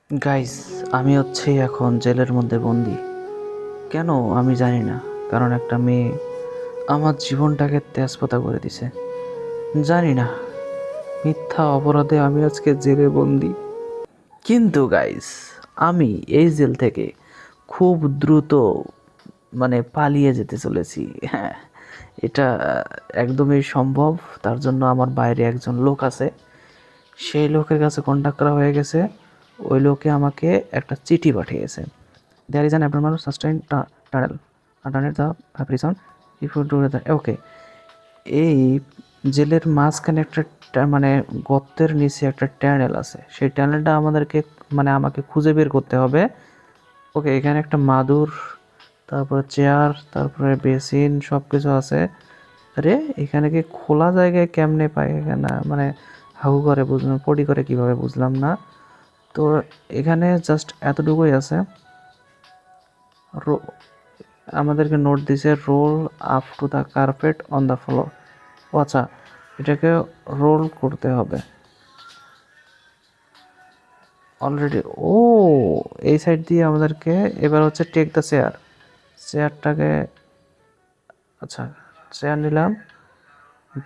Guys, আমি হচ্ছি এখন জেলের মধ্যে বন্দি। কেন আমি জানি না, কারণ একটা মেয়ে আমার জীবনটাকে তেজপাতা করে দিছে। জানি না, মিথ্যা অপরাধে আমি আজকে জেলে বন্দি। কিন্তু গাইস, আমি এই জেল থেকে খুব দ্রুত পালিয়ে যেতে চলেছি। হ্যাঁ, এটা একদমই সম্ভব। তার জন্য আমার বাইরে একজন লোক আছে, সেই লোকের কাছে কন্ট্যাক্ট করা হয়ে গেছে। ওই লোকে আমাকে একটা চিঠি পাঠিয়েছে। There is an abnormal sustained tunnel underneath the prison. If you do that, okay. এই জেলের মাঝখানে একটা গর্তের নিচে একটা টানেল আছে। সেই টানেলটা আমাকে খুঁজে বের করতে হবে। ওকে, এখানে একটা মাদুর, তারপরে চেয়ার, তারপরে বেসিন সব কিছু আছে। আরে এখানে কি খোলা জায়গায় কেমনে পাই? এখানে হাগু করে বুঝলাম, পটি করে কিভাবে বুঝলাম না। তো এখানে জাস্ট এতটুকুই আছে। আমাদেরকে নোট দিছে, roll up to the carpet on the floor. ও আচ্ছা, এটাকে রোল করতে হবে অলরেডি। ও, এই সাইড দিয়ে আমাদেরকে এবার হচ্ছে টেক দ্য চেয়ার। চেয়ারটাকে, আচ্ছা, চেয়ার নিলাম।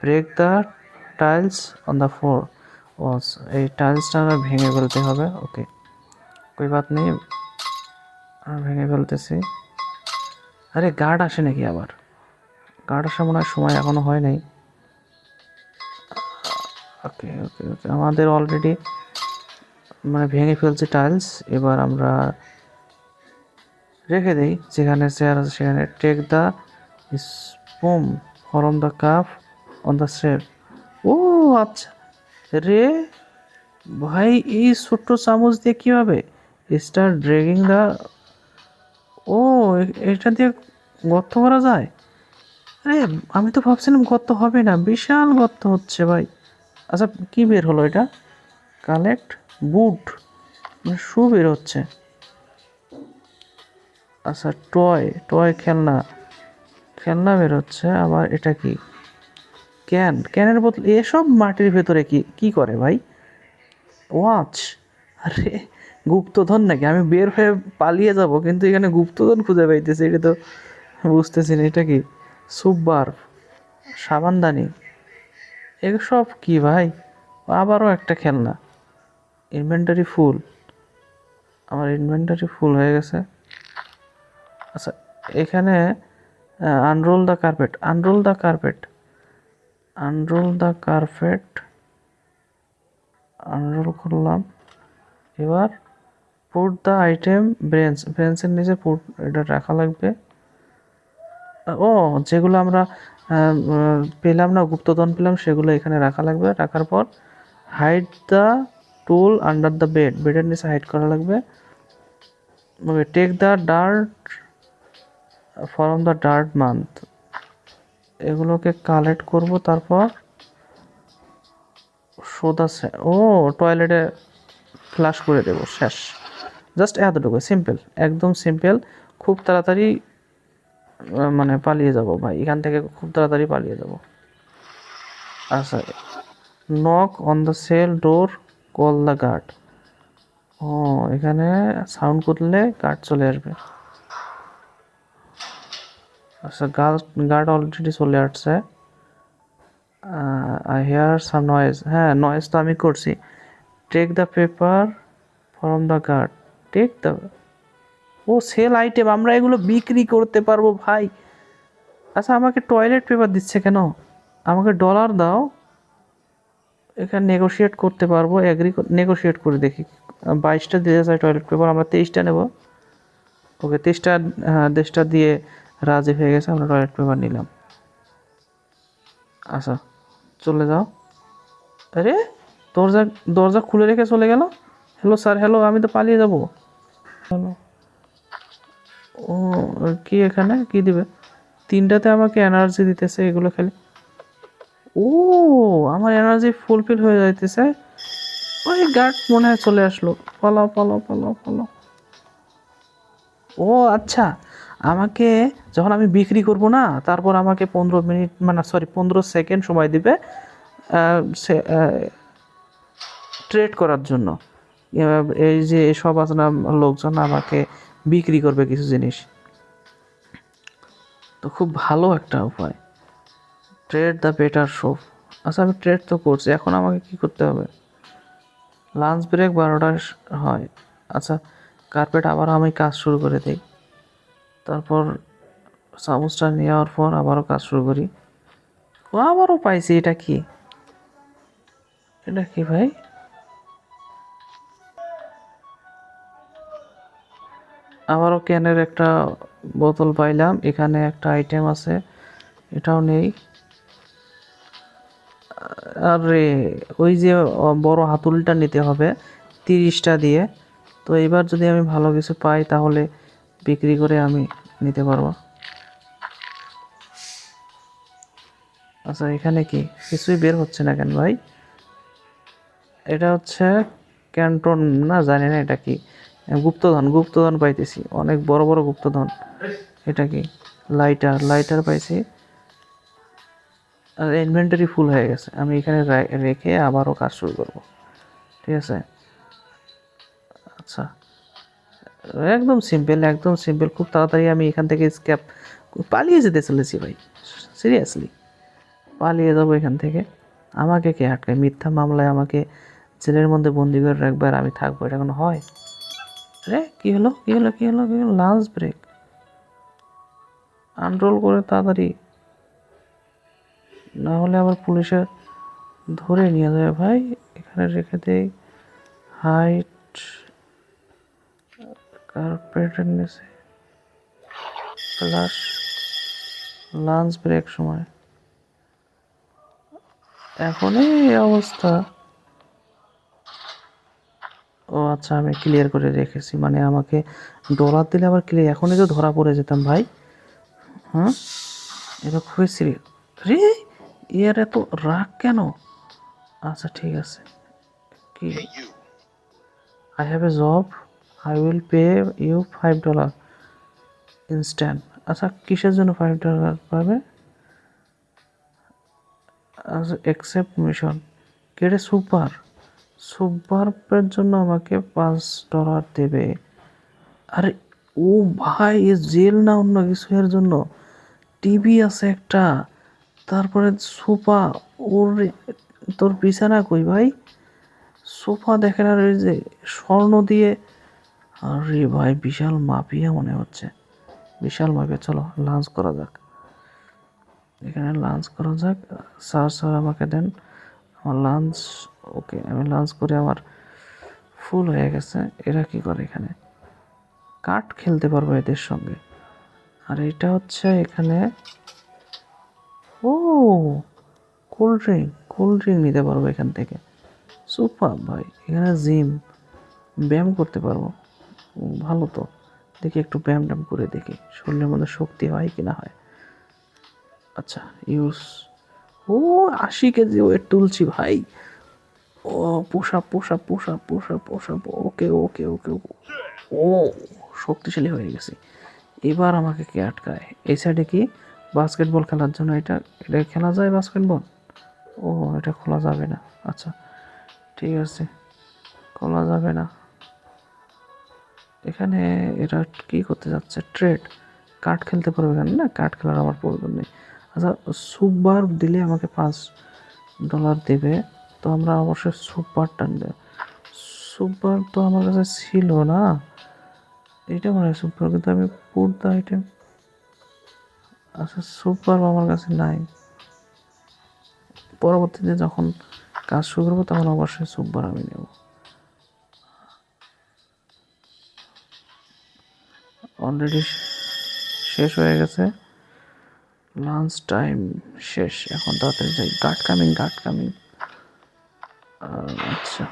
Break the tiles on the floor. ও, এই টাইলসটা আমরা ভেঙে ফেলতে হবে। ওকে, কই বাত নেই, ভেঙে ফেলতেছি। আরে গার্ড আসে নাকি আবার? গার্ড আসার মনে হয় সময় এখনো হয় নাই। ওকে ওকে ওকে, আমাদের অলরেডি ভেঙে ফেলছে টাইলস। এবার আমরা রেখে দেই যেখানে চেয়ার আছে সেখানে। Take the spoon from the cup on the shelf. ও আচ্ছা রে ভাই, এই ছোট্ট চামচ দিয়ে কী হবে? Start ড্রেগিং the. ও, এটা দিয়ে গর্ত করা যায়? আরে আমি তো ভাবছিলাম গর্ত হবে না, বিশাল গর্ত হচ্ছে ভাই। আচ্ছা, কি বের হলো এটা? কালেক্ট বুট, শু বের হচ্ছে। আচ্ছা, টয় টয় খেলনা, খেলনা বের হচ্ছে। আবার এটা কি? ক্যানের বোতল। এসব মাটির ভেতরে কি কি করে ভাই? ওয়াচ। আরে গুপ্তধন নাকি? আমি বের হয়ে পালিয়ে যাব, কিন্তু এখানে গুপ্তধন খুঁজে পাইতেছি, এটা তো বুঝতেছি না। এটা কি? সুপবার, সাবানদানি, এসব কি ভাই? আবারও একটা খেলনা। ইনভেন্টারি ফুল, আমার ইনভেন্টারি ফুল হয়ে গেছে। আচ্ছা, এখানে unroll the carpet, unroll the carpet, unroll the carpet, unroll করলাম। এবার পুট দ্য আইটেম ব্রেঞ্চ, ব্রেঞ্চের নিচে পুট, এটা রাখা লাগবে। ও, যেগুলো আমরা পেলাম না, গুপ্তধন পেলাম, সেগুলো এখানে রাখা লাগবে। রাখার পর hide the tool under the bed, বেডের নিচে হাইড করা লাগবে। Okay, take the dirt from the dirt mound, এগুলোকে কালেক্ট করব। তারপর সোদা, ও, টয়লেটে ফ্লাশ করে দেব, শেষ। জাস্ট এতটুকু, সিম্পল, একদম সিম্পল। খুব তাড়াতাড়ি পালিয়ে যাব ভাই এখান থেকে, খুব তাড়াতাড়ি পালিয়ে যাব। আচ্ছা, knock on the cell door, call the guard. ও, এখানে সাউন্ড করলে গার্ড চলে আসবে। আচ্ছা, গার্ড অলরেডি চলে আসছে। I hear some noise. হ্যাঁ, নয়েজ তো আমি করছি। Take the paper from the guard, take the. ও, সেল আইটেম, আমরা এগুলো বিক্রি করতে পারবো ভাই। আচ্ছা, আমাকে টয়লেট পেপার দিচ্ছে কেন? আমাকে ডলার দাও, এখানে নেগোশিয়েট করতে পারবো। নেগোশিয়েট করে দেখি। 22টা দিতে চাই টয়লেট পেপার, আমরা 23টা নেব। ওকে, 23টা, হ্যাঁ 23টা দিয়ে রাজি হয়ে গেছে, আমরা টয়লেট পেপার নিলাম। আচ্ছা, চলে যাও। আরে দরজা, দরজা খুলে রেখে চলে গেল। হ্যালো স্যার, হ্যালো, আমি তো পালিয়ে যাব। হ্যালো। ও, কি এখানে কি দিবে? 3টাতে আমাকে এনার্জি দিতেছে, এগুলো খেলে। ও, আমার এনার্জি ফুলফিল হয়ে যাইতেছে। ওই গার্ড মনে হয় চলে আসলো। পালাও পালাও পালাও পালাও। ও আচ্ছা, আমাকে যখন আমি বিক্রি করব না, তারপর আমাকে 15 মিনিট, সরি 15 সেকেন্ড সময় দিবে ট্রেড করার জন্য। এই যে এসব আছে না, লোকজন আমাকে বিক্রি করবে কিছু জিনিস, তো খুব ভালো একটা উপায়। Trade the better shop. আচ্ছা আমি ট্রেড তো করছি, এখন আমাকে কি করতে হবে? লাঞ্চ ব্রেক 12টায় হয়। আচ্ছা কার্পেট আবার আমি কাজ শুরু করে দিই, তারপর চামচটা নেওয়ার পর আবারও কাজ শুরু করি। ও আবারও পাইছি, এটা কি? এটা কি ভাই? আবারও ক্যানের একটা বোতল পাইলাম, এখানে একটা আইটেম আছে, এটাও নেই। আরে ওই যে বড় হাতুলটা নিতে হবে 30টা দিয়ে। তো এবার যদি আমি ভালো কিছু পাই তাহলে বিক্রি করে আমি নিতে পারবো। আচ্ছা এখানে কি কিছুই বের হচ্ছে না কেন ভাই? এটা হচ্ছে ক্যান্টন না, জানি না এটা কি। গুপ্তধন, গুপ্তধন পাইতেছি, অনেক বড় বড় গুপ্তধন। এটা কি? লাইটার, লাইটার পাইছি। আর ইনভেন্টরি ফুল হয়ে গেছে, আমি এখানে রেখে আবারও কাজ শুরু করব। ঠিক আছে। আচ্ছা একদম সিম্পল, একদম সিম্পল, খুব তাড়াতাড়ি আমি এখান থেকে স্ক্যাপ পালিয়ে যেতে চলেছি ভাই, সিরিয়াসলি পালিয়ে যাবো এখান থেকে। আমাকে কে আটকায়? মিথ্যা মামলায় আমাকে জেলের মধ্যে বন্দি করে রাখবে আর আমি থাকবো, এটা কোনো হয়? রে কি হলো, কি হলো, কি হলো, কি হলো? লাঞ্চ ব্রেক আনরোল করে তাড়াতাড়ি, না হলে আবার পুলিশে ধরে নিয়ে যাবে ভাই। এখানে রেখে দেই। হাইট কার্পেটের নিচে ফ্লাশ, লাঞ্চ ব্রেক সময়, এখনই এই অবস্থা। ও আচ্ছা আমি ক্লিয়ার করে রেখেছি, মানে আমাকে ডলার দিলে আবার ক্লিয়ার, এখনই তো ধরা পড়ে যেতাম ভাই। হ্যাঁ এটা খুবই সিরিয়াস। রে এর এত রাগ কেন? আচ্ছা ঠিক আছে। কি? I have a job, I will pay you $5 instant. আচ্ছা কিসের জন্য $5 পাবে? আচ্ছা অ্যাকসেপ্ট মিশন, কেটে সুপার, সুপারের জন্য আমাকে $5 দেবে। আরে ও ভাই এ জেল না অন্য কিছু এর জন্য? টিভি আছে একটা, তারপরে সোফা। ওর তোর বিছানা কই ভাই? সোফা দেখেন, আর ওই যে স্বর্ণ দিয়ে, আরে ভাই বিশাল মাফিয়া মনে হচ্ছে, বিশাল মাফিয়া। চলো লাঞ্চ করা যাক, এখানে লাঞ্চ করা যাক। স্যার স্যার আমাকে দেন আমার লাঞ্চ। ওকে আমি লাঞ্চ করে আমার ফুল হয়ে গেছে। এরা কি করে এখানে? কার্ড খেলতে পারবো এদের সঙ্গে। আর এটা হচ্ছে এখানে, ও কোল্ড ড্রিঙ্ক, কোল্ড ড্রিঙ্ক নিতে পারবো এখান থেকে। সুপার ভাই, এখানে জিম, ব্যায়াম করতে পারবো। ভালো তো, দেখি একটু ব্যায়াম ট্যাম করে দেখি শরীরের মধ্যে শক্তি হয় কি না হয়। আচ্ছা ইউজ, ও 80 কেজি ওয়েট তুলছি ভাই। ও পোশাক, পোশাক, পোশাক, পোশাক, পোশাক। ওকে ওকে ওকে। ও শক্তিশালী হয়ে গেছি। এবার আমাকে কে আটকায়? এই সাইডে কি বাস্কেটবল খেলার জন্য, এটা এটা খেলা যায় বাস্কেটবল? ও এটা খোলা যাবে না। আচ্ছা ঠিক আছে, খোলা যাবে না। এখানে এরা কি করতে যাচ্ছে? ট্রেড, কার্ড খেলতে পারবে এখানে না, কার্ড খেলার আমার প্রয়োজন নেই। আচ্ছা সুপার দিলে আমাকে $5 দেবে, তো আমরা অবশ্যই সুপারটা নেব। সুপার তো আমার কাছে ছিল না, এটা মনে হয় সুপার, কিন্তু আমি পুরো আইটেম। আচ্ছা সুপার আমার কাছে নাই, পরবর্তীতে যখন কাজ শুরু করবো তখন অবশ্যই সুপার আমি নেব। অলরেডি শেষ হয়ে গেছে, লাঞ্চ টাইম শেষ, এখন তাড়াতাড়ি যাই। Guard coming, guard coming. আচ্ছা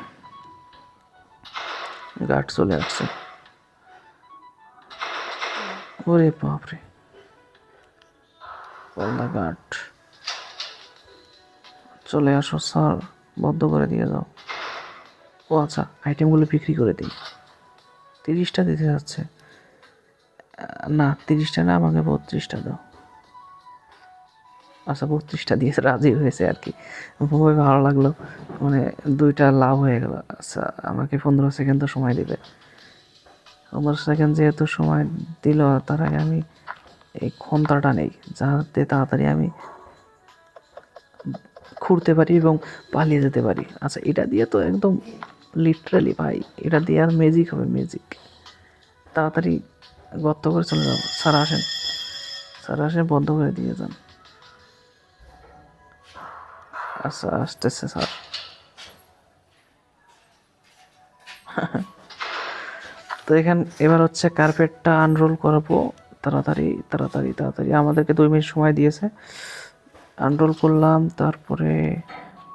গার্ড চলে আসছে। ওরে বাপরে, পাল্লা গার্ড চলে আসো স্যার, বদ্ধ করে দিয়ে যাও। ও আচ্ছা আইটেমগুলো বিক্রি করে দিই। 30টা দিতে যাচ্ছে না, 30টা না, আমাকে 32টা দাও। আচ্ছা 32টা দিয়ে রাজি হয়েছে আর কি, খুবই ভালো লাগলো, মানে 2টা লাভ হয়ে গেল। আচ্ছা আমাকে 15 সেকেন্ড তো সময় দিবে, 15 সেকেন্ড যেহেতু সময় দিল, তার আগে আমি এই ক্ষমতাটা নেই যাতে তাড়াতাড়ি আমি ঘুরতে পারি এবং পালিয়ে যেতে পারি। আচ্ছা এটা দিয়ে তো একদম লিটারালি ভাই, এটা দিয়ে আর ম্যাজিক হবে, ম্যাজিক। তাড়াতাড়ি গর্ত করে চলে যাবো। স্যার আসেন, স্যার আসেন, বন্ধ করে দিয়ে যান। আচ্ছা আসতেছে স্যার। তো এবার হচ্ছে কার্পেটটা আনরোল করবো। তাড়াতাড়ি তাড়াতাড়ি তাড়াতাড়ি, আমাদেরকে 2 মিনিট সময় দিয়েছে। আনরোল করলাম, তারপরে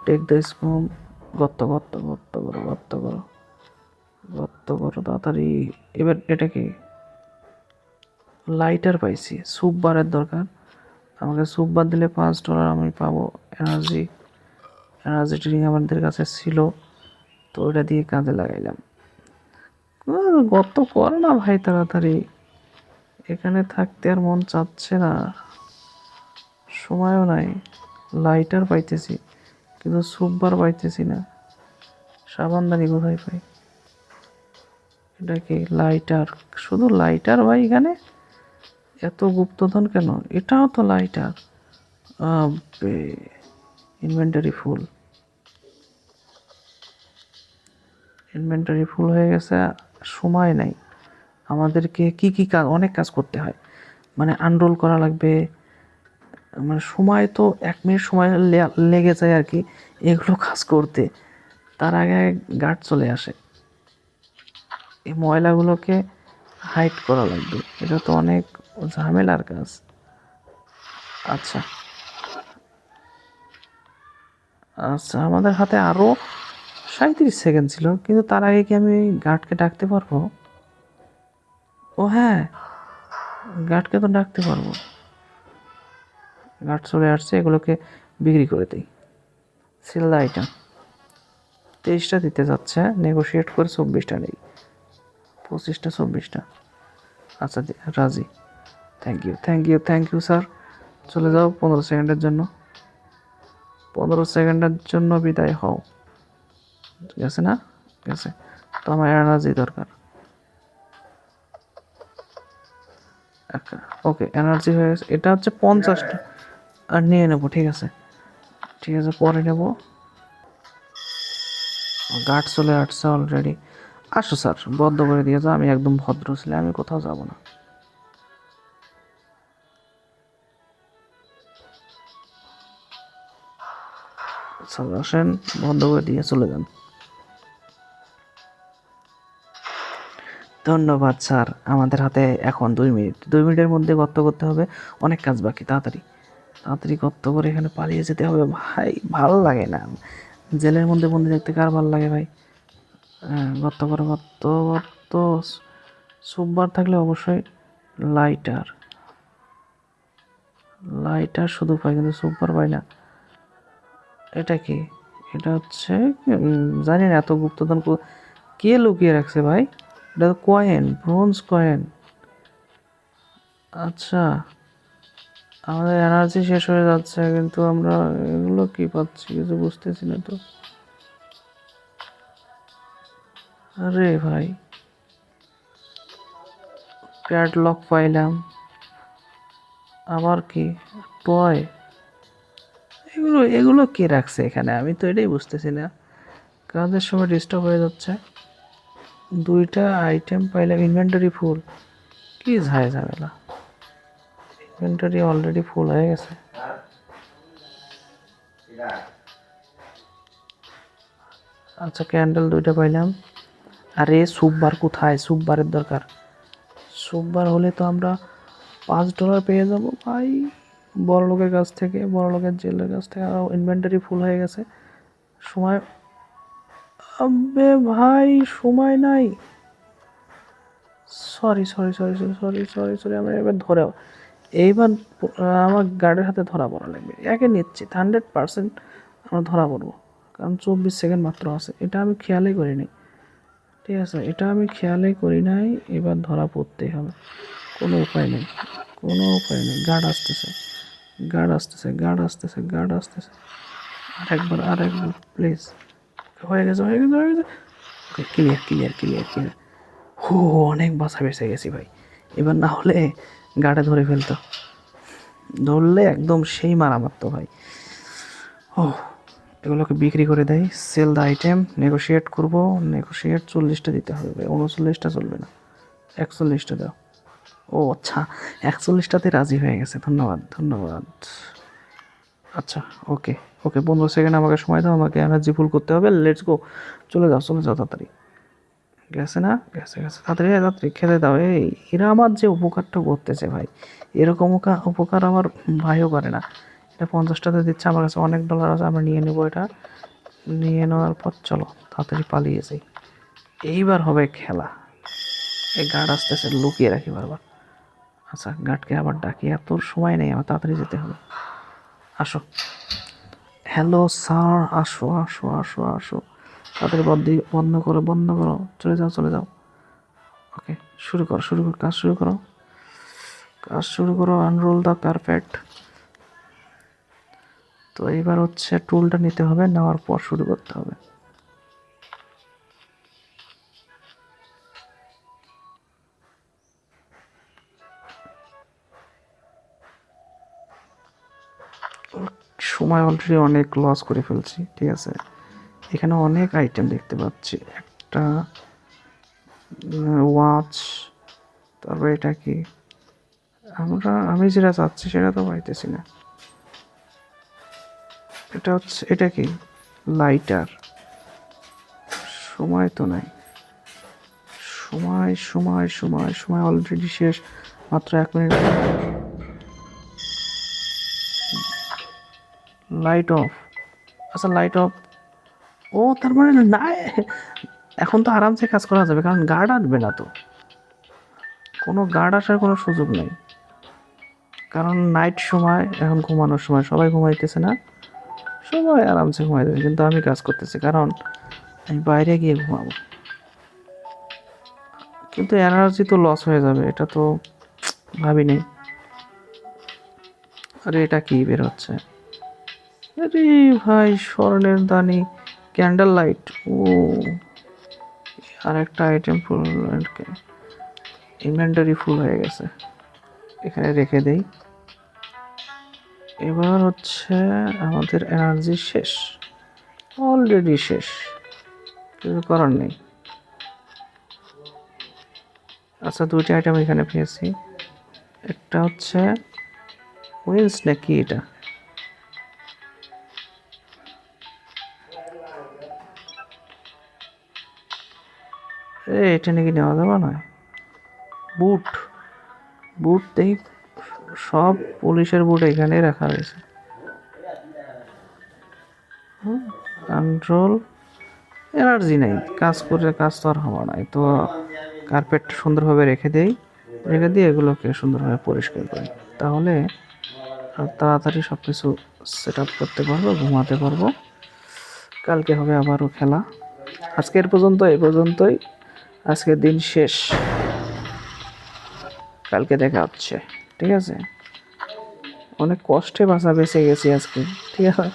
টেক দ্য স্পুন, গর্ত গর্ত গর্ত করো, গর্ত করো, গর্ত করো তাড়াতাড়ি। এবার এটা কি লাইটার পাইছি, স্যুপ বারের দরকার আমাকে। স্যুপ বার দিলে $5 আমি পাবো। এনার্জি, এনার্জি ড্রিঙ্ক আমাদের কাছে ছিল, তো ওটা দিয়ে কাজে লাগাইলাম। গর্ত করো না ভাই তাড়াতাড়ি, এখানে থাকতে আর মন চাচ্ছে না, সময়ও নাই। লাইটার পাইতেছি কিন্তু স্যুপ বার পাইতেছি না। সাবানদানি কোথায় পাই? এটা কি লাইটার? শুধু লাইটার ভাই এখানে? এত গুপ্তধন কেন? এটাও তো লাইটার। আবে, ইনভেন্টারি ফুল, ইনভেন্টারি ফুল হয়ে গেছে। সময় নাই, আমাদেরকে কি কি কাজ, অনেক কাজ করতে হয়, মানে আনরোল করা লাগবে, মানে সময় তো 1 মিনিট সময় লেগে যায় আর কি এগুলো কাজ করতে। তার আগে গার্ড চলে আসে, এই ময়লাগুলোকে হাইড করা লাগবে, এটা তো অনেক ঝামেলার কাজ। আচ্ছা আচ্ছা, আমাদের হাতে আরও 37 সেকেন্ড ছিল, কিন্তু তার আগে কি আমি গার্ডকে ডাকতে পারবো? ও হ্যাঁ, গার্ডকে তো ডাকতে পারবো। গার্ড চলে আসছে, এগুলোকে বিক্রি করে দিই। Sell the item. 23টা দিতে যাচ্ছে, নেগোশিয়েট করে 24টা নেই, 25টা 24টা। আচ্ছা রাজি। Thank you thank you thank you sir. চলে যাও 15 সেকেন্ডের জন্য, 15 সেকেন্ডের জন্য বিদায় হও। ঠিক আছে না? ঠিক আছে, তো আমার এনার্জি দরকার। ওকে এনার্জি হয়ে গেছে, এটা হচ্ছে 50টা, আর নিয়ে নেবো। ঠিক আছে ঠিক আছে, পরে নেবো। গার্ড চলে আসছে অলরেডি। আসো স্যার, বদ্ধ করে দিয়ে যাও, আমি একদম ভদ্র ছেলে, আমি কোথাও যাব না। স্যার আসেন, বন্ধ করে দিয়ে চলে যান। ধন্যবাদ স্যার, আমাদের হাতে এখন 2 মিনিট, 2 মিনিটের মধ্যে গর্ত করতে হবে, অনেক কাজ বাকি। তাড়াতাড়ি তাড়াতাড়ি গর্ত করে এখানে পালিয়ে যেতে হবে ভাই, ভালো লাগে না জেলের মধ্যে বন্দি দেখতে, কার ভালো লাগে ভাই? হ্যাঁ গর্ত করো, গর্ত গর্ত। সুপবার থাকলে অবশ্যই লাইটার, লাইটার শুধু পাই কিন্তু সুপার পাই না। এটা কি? এটা হচ্ছে জানি না, এত গুপ্তধন কে লুকিয়ে রাখছে ভাই? এটা তো কয়েন, ব্রোঞ্জ কয়েন। আচ্ছা, আমাদের এনার্জি শেষ হয়ে যাচ্ছে, কিন্তু আমরা এগুলো কি পাচ্ছি কিছু বুঝতেছি না তো। আরে ভাই, প্যাডলক পাইলাম, আবার কি টয়, এগুলো এগুলো কে রাখছে এখানে? আমি তো এটাই বুঝতেছি না, কাজের সময় ডিস্টার্ব হয়ে যাচ্ছে। 2টা আইটেম পাইলাম, ইনভেন্টরি ফুল, কি ঝামেলা, ইনভেন্টরি অলরেডি ফুল হয়ে গেছে। আচ্ছা ক্যান্ডেল 2টা পাইলাম। আরে স্যুপ বার কোথায়? স্যুপ বারের দরকার, স্যুপ বার হলে তো আমরা $5 পেয়ে যাব ভাই, বড় লোকের কাছ থেকে, বড় লোকের জেলের কাছ থেকে। আর ইনভেন্টরি ফুল হয়ে গেছে, সময়, আবে ভাই সময় নাই। Sorry sorry sorry sorry sorry sorry sorry, আমরা এবার ধরে, এইবার আমার গার্ডের হাতে ধরা পড়া লাগবে, একে নিচ্ছি 100% আমরা ধরা পড়বো, কারণ 24 সেকেন্ড মাত্র আছে। এটা আমি খেয়ালই করিনি, ঠিক আছে এটা আমি খেয়ালই করি নাই, এবার ধরা পড়তেই হবে, কোনো উপায় নেই, কোনো উপায় নেই। গার্ড আসতেছে, গার্ড আসতেছে, গার্ড আসতেছে, গার্ড আসতেছে। আরেকবার প্লিজ। হয়ে গেছে, হয়ে গেছে, হয়ে গেছে। ওকে, ক্লিয়ার, ক্লিয়ার, ক্লিয়ার, ক্লিয়ার। হো, অনেক বাসা বেঁচে গেছি ভাই। এবার না হলে গার্ডে ধরে ফেলতো। ধরলে একদম সেই মারা মারতো ভাই। ও, এগুলোকে বিক্রি করে দেয়, সেল দ্য আইটেম, নেগোশিয়েট করবো। নেগোশিয়েট 40টা দিতে হবে ভাই, 39টা চলবে না, 41টা দাও। ও আচ্ছা, 41টাতে রাজি হয়ে গেছে, ধন্যবাদ, ধন্যবাদ। আচ্ছা, ওকে, ওকে, 15 সেকেন্ড আমাকে সময় দাও, আমাকে এনার্জি ফুল করতে হবে। লেটস গো, চলে যাও, চলে যাও তাড়াতাড়ি। গেছে না, গেছে, গেছে, তাড়াতাড়ি, তাড়াতাড়ি খেতে দাও। এই এরা আমার যে উপকারটা করতেছে ভাই, এরকম উপকার আমার ভাইও করে না। এটা 50টাতে দিচ্ছে, আমার কাছে অনেক ডলার আছে, আমরা নিয়ে নেবো এটা। নিয়ে নেওয়ার পর চলো তাড়াতাড়ি পালিয়ে যাই। এইবার হবে খেলা। এই গার্ড আসতেছে, লুকিয়ে রাখি বারবার। আচ্ছা, গার্ডকে আবার ডাকি, এত সময় নেই, আমার তাড়াতাড়ি যেতে হবে। আসো, হ্যালো স্যার, আসো, আসো, আসো, আসো, তাড়াতাড়ি বন্ধ করো, বন্ধ করো, চলে যাও, চলে যাও। ওকে, শুরু করো, শুরু করো, কাজ শুরু করো, কাজ শুরু করো। আনরোল দ্য কার্পেট। তো এইবার হচ্ছে টুলটা নিতে হবে, নেওয়ার পর শুরু করতে হবে। সময় অলরেডি অনেক লস করে ফেলছি, ঠিক আছে। এখানে অনেক আইটেম দেখতে পাচ্ছি, একটা ওয়াচ, তারপরে এটা কি, আমি যেটা চাচ্ছি সেটা তো পাইতেছি না। এটা হচ্ছে, এটা কি, লাইটার। সময় তো নাই, সময়, সময়, সময়, সময় অলরেডি শেষ, মাত্র 1 মিনিট। Light off. আচ্ছা, লাইট অফ। ও তার মানে না, এখন তো আরামসে কাজ করা যাবে, কারণ গার্ড আসবে না তো, কোনো গার্ড আসার কোনো সুযোগ নেই, কারণ নাইট সময়, এখন ঘুমানোর সময়, সবাই ঘুমাইতেছে না, সবাই আরামসে ঘুমাইতেছে, কিন্তু আমি কাজ করতেছি, কারণ আমি বাইরে গিয়ে ঘুমাবো। কিন্তু এনার্জি তো লস হয়ে যাবে, এটা তো ভাবি নেই। আরে এটা কি বের হচ্ছে, আরে ভাই, স্বর্ণের দানি, ক্যান্ডেল লাইট। ও, আর একটা আইটেম ফুল, ইনভেন্টরি ফুল হয়ে গেছে, এখানে রেখে দেই। এবার হচ্ছে আমাদের এনার্জি শেষ, অলরেডি শেষ, কিছু করার নেই। আচ্ছা, 2টা আইটেম এখানে পেয়েছি, একটা হচ্ছে উইন্স নাকি এটা, এটা নাকি নেওয়া যাবে না। বুট, বুট দেখি, সব পুলিশের বুট এখানেই রাখা হয়েছে। কন্ট্রোল, এনার্জি নেই, কাজ করে কাজ তো আর হওয়া নাই তো। কার্পেট সুন্দরভাবে রেখে দেই, রেখে দিয়ে এগুলোকে সুন্দরভাবে পরিষ্কার করি, তাহলে তাড়াতাড়ি সব কিছু সেট আপ করতে পারবো, ঘুমাতে পারবো। কালকে হবে আবারও খেলা। আজকের পর্যন্ত, এই পর্যন্তই, আজকের দিন শেষ, কালকে দেখা হচ্ছে, ঠিক আছে। অনেক কষ্টে বাসা বেঁচে গেছি আজকে, ঠিক আছে,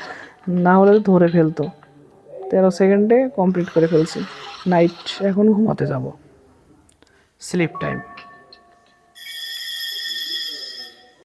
না হলে তো ধরে ফেলতো। 13 সেকেন্ডে কমপ্লিট করে ফেলছি। নাইট, এখন ঘুমাতে যাব, স্লিপ টাইম।